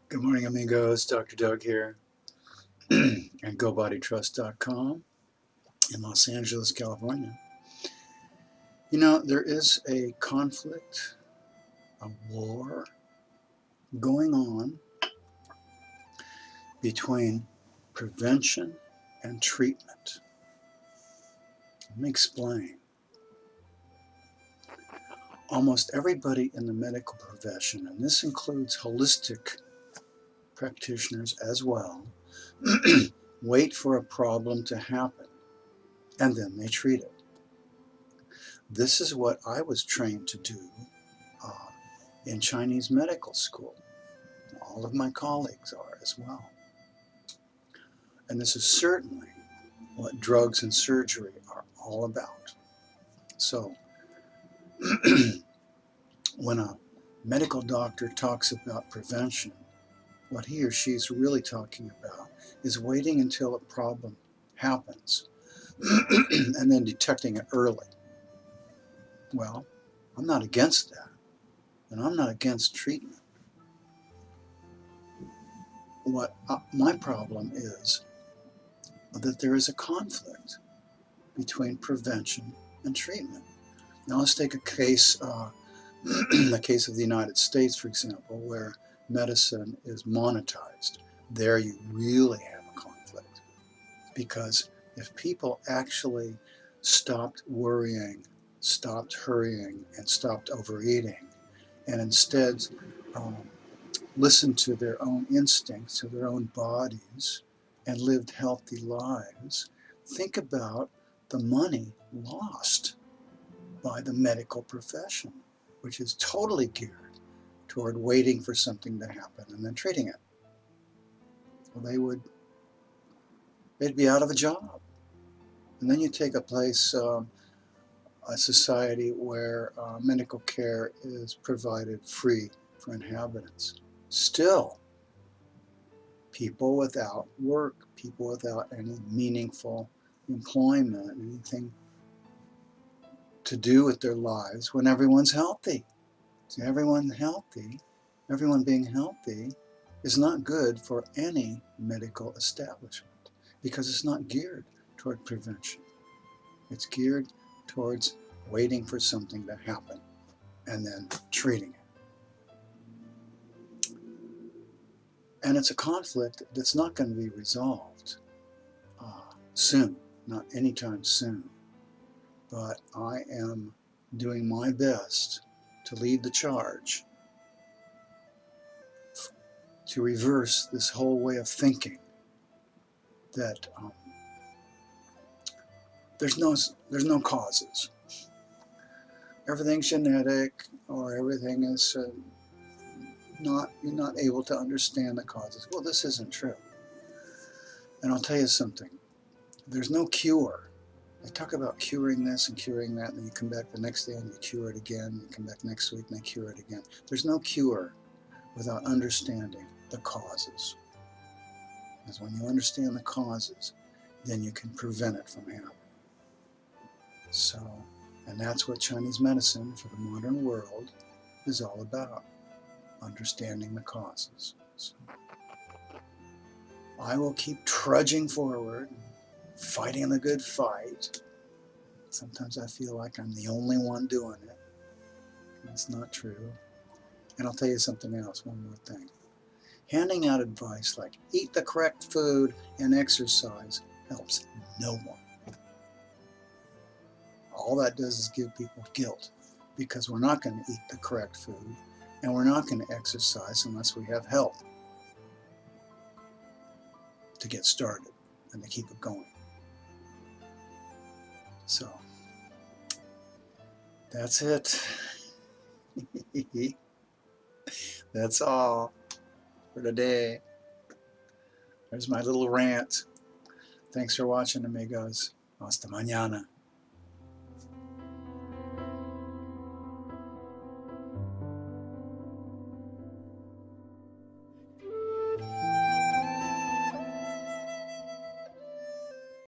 Good morning, amigos. Dr. Doug here at BodyTrust.com in Los Angeles, California. You know, there is a conflict, a war going on between prevention and treatment. Let me explain. Almost everybody in the medical profession, and this includes holistic practitioners as well, wait for a problem to happen and then they treat it. This is what I was trained to do uh, in Chinese medical school. All of my colleagues are as well. And this is certainly what drugs and surgery are all about. So when a medical doctor talks about prevention, what he or she is really talking about is waiting until a problem happens and then detecting it early. Well, I'm not against that, and I'm not against treatment. What my problem is that there is a conflict between prevention and treatment. Now let's take a case, the case of the United States, for example, where medicine is monetized. There you really have a conflict, because if people actually stopped worrying, stopped hurrying, and stopped overeating, and instead um, listened to their own instincts, to their own bodies, and lived healthy lives, think about the money lost by the medical profession, which is totally geared toward waiting for something to happen and then treating it. Well, they'd be out of a job. And then you take a society where medical care is provided free for inhabitants. Still, people without work, people without any meaningful employment, anything to do with their lives when everyone's healthy. So everyone being healthy is not good for any medical establishment, because it's not geared toward prevention. It's geared towards waiting for something to happen and then treating it. And it's a conflict that's not going to be resolved soon, not anytime soon. But I am doing my best to lead the charge to reverse this whole way of thinking that there's no causes. Everything's genetic, or everything is you're not able to understand the causes. Well, this isn't true. And I'll tell you something. There's no cure. They talk about curing this and curing that, and then you come back the next day and you cure it again. You come back next week and they cure it again. There's no cure without understanding the causes. Because when you understand the causes, then you can prevent it from happening. So, and that's what Chinese medicine for the modern world is all about, understanding the causes. So, I will keep trudging forward, fighting the good fight. Sometimes I feel like I'm the only one doing it. That's not true. And I'll tell you something else, one more thing. Handing out advice like eat the correct food and exercise helps no one. All that does is give people guilt, because we're not going to eat the correct food and we're not going to exercise unless we have help to get started and to keep it going. So that's it. That's all for today. There's my little rant. Thanks for watching, amigos. Hasta mañana.